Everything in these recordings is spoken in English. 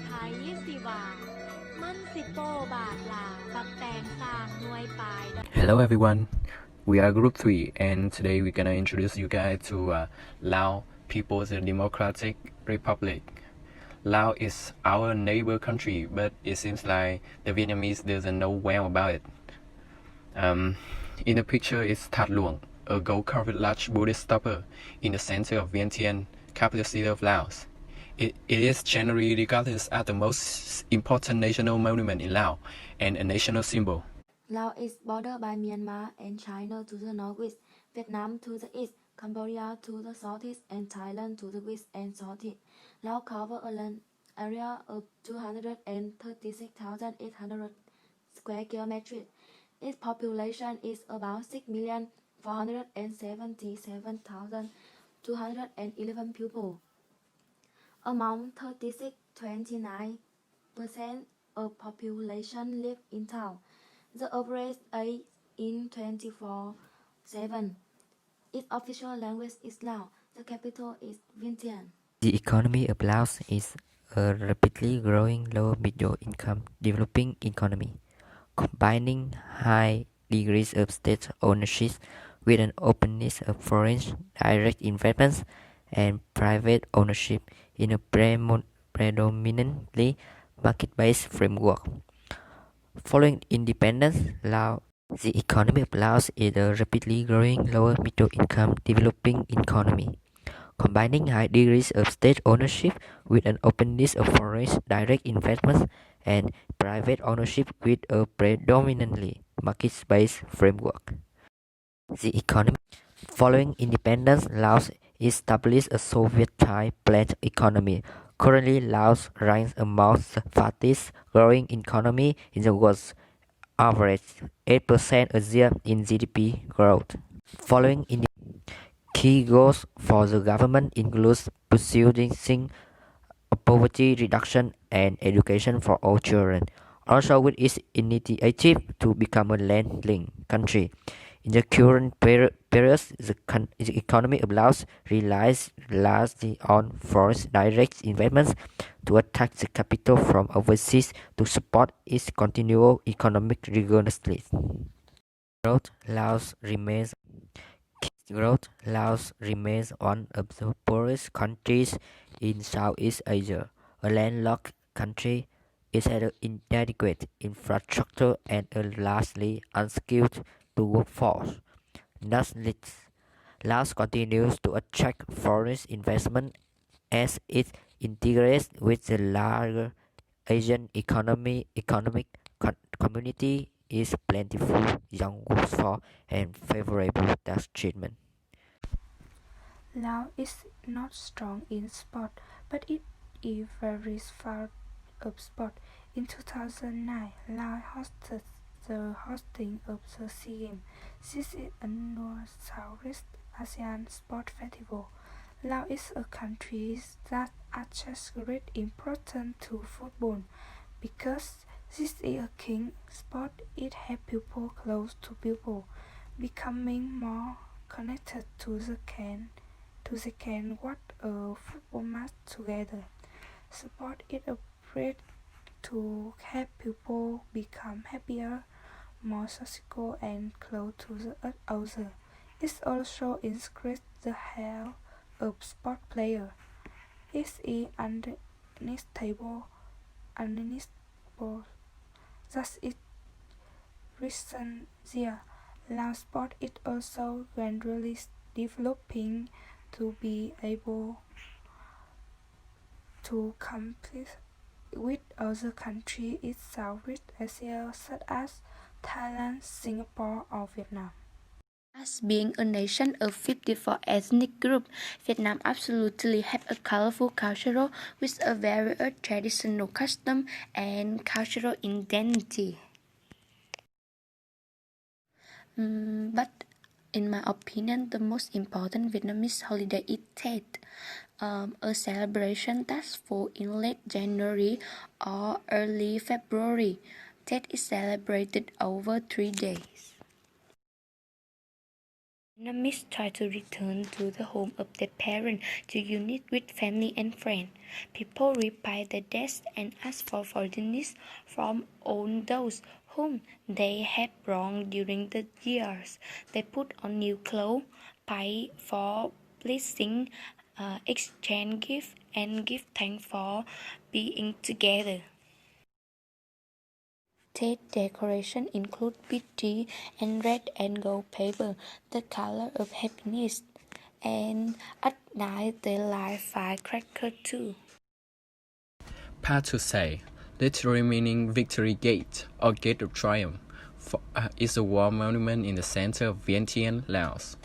ไทยสิว่ามันสิโปบาทลาบักแตงสร้างหน่วยปลาย Hello everyone, we are Group 3 and today we're gonna introduce you guys to Lao People's Democratic Republic. Lao is our neighbor country, but it seems like the Vietnamese doesn't know well about it. In the picture is That Luang, a gold-covered large Buddhist stupa in the center of Vientiane, capital city of Laos. It is generally regarded as the most important national monument in Laos and a national symbol. Laos is bordered by Myanmar and China to the northwest, Vietnam to the east, Cambodia to the southeast, and Thailand to the west and southeast. Laos covers a land area of 236,800 square kilometers. Its population is about 6,477,211 people. Among 36, 29% of population live in town. The average age is 24/7. Its official language is Lao. The capital is Vientiane. The economy of Laos is a rapidly growing low-middle-income developing economy, combining high degrees of state ownership with an openness of foreign direct investments and private ownership in a predominantly market-based framework. Following independence, the economy of Laos is a rapidly growing lower-middle-income developing economy, combining high degrees of state ownership with an openness of foreign direct investments and private ownership with a predominantly market-based framework. The economy following independence, Laos established a Soviet-type planned economy. Currently, Laos ranks among the fastest growing economy in the world, average 8% a year in GDP growth. Following key goals for the government includes pursuing poverty reduction and education for all children, also with its initiative to become a land-linked country. In the current period, the economy of Laos relies largely on foreign direct investments to attract the capital from overseas to support its continual economic rigorously. Laos remains one of the poorest countries in Southeast Asia. A landlocked country, it has an inadequate infrastructure and a largely unskilled workforce. Thus, Laos continues to attract foreign investment as it integrates with the larger Asian economic community is plentiful young workforce and favorable tax treatment. Laos is not strong in sport, but it is very fond of sport. In 2009, Laos hosted the hosting of the SEA Games. This is annual Southeast Asian Sport Festival. Laos is a country that attaches great importance to football because this is a king sport. It helps people close to people, becoming more connected to the can watch a football match together. Sport is a way to help people become happier, more social and close to the other. It also increases the health of sport players. It is undeniable that in recent years, Lao sport is also gradually developing to be able to compete with other countries in Southeast Asia such as Thailand, Singapore, or Vietnam. As being a nation of 54 ethnic groups, Vietnam absolutely has a colorful culture with a varied traditional custom and cultural identity. But in my opinion, the most important Vietnamese holiday is Tết, a celebration that falls in late January or early February. Tết is celebrated over 3 days. Vietnamese try to return to the home of their parents to unite with family and friends. People repay their debts and ask for forgiveness from all those whom they have wronged during the years. They put on new clothes, pay for blessing, exchange gifts, and give thanks for being together. Tết decoration include peachy and red and gold paper, the color of happiness, and at night they light firecrackers too. Pas to say, literally meaning Victory Gate or Gate of Triumph, is a war monument in the center of Vientiane, Laos.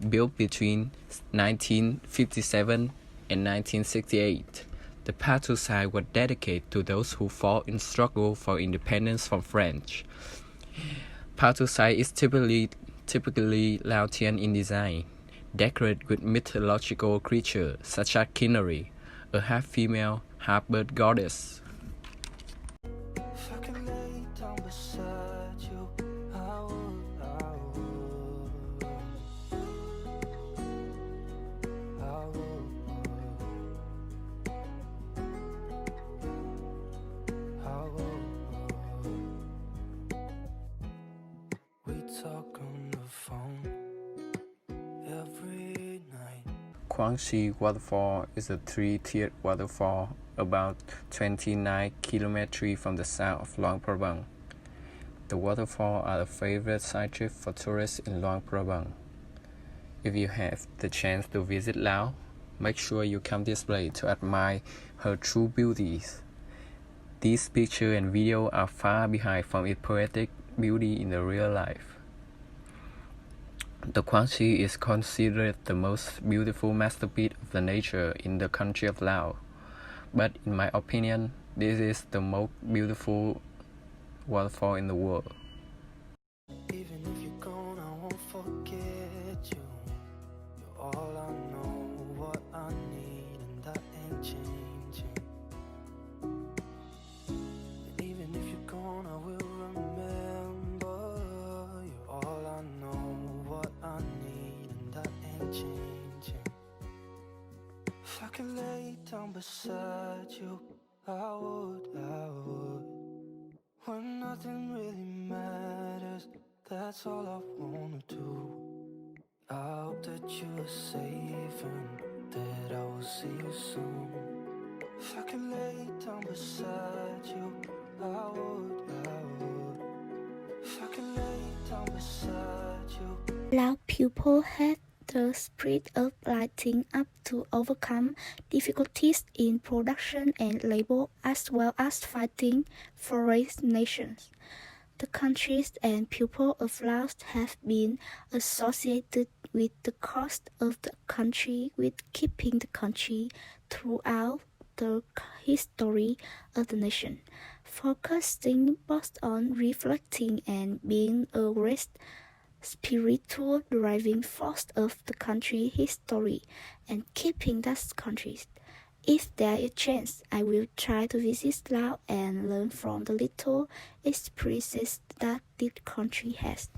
Built between 1957 and 1968, the Pas to Say was dedicated to those who fought in struggle for independence from French. Pas to Say is typically Laotian in design, decorated with mythological creatures such as Kinary, a half-female, half-bird goddess. If I could lay down beside you, I would. We talk on the phone every night. Quang Shi Waterfall is a three-tiered waterfall about 29 kilometers from the south of Luang Prabang. The waterfalls are a favorite side trip for tourists in Luang Prabang. If you have the chance to visit Laos, make sure you come this place to admire her true beauties. These pictures and videos are far behind from its poetic beauty in the real life. The Quang Shi is considered the most beautiful masterpiece of the nature in the country of Laos. But in my opinion, this is the most beautiful waterfall in the world. Even if you're gone, I won't forget you. You're all I know, what I need, and that ain't changing. And even if you're gone, I will remember. You're all I know, what I need, and that ain't changing. If I could lay down beside you, I would. When nothing really matters, that's all I wanna do. I hope that you are safe and that I will see you soon. If I could lay down beside you, I would. If I could lay down beside you. Lao people had the spirit of lighting up to overcome difficulties in production and labor, as well as fighting foreign nations. The countries and people of Laos have been associated with the cost of the country, with keeping the country throughout the history of the nation, focusing both on reflecting and being a spiritual driving force of the country history and keeping that country. If there is a chance, I will try to visit Laos and learn from the little experiences that this country has.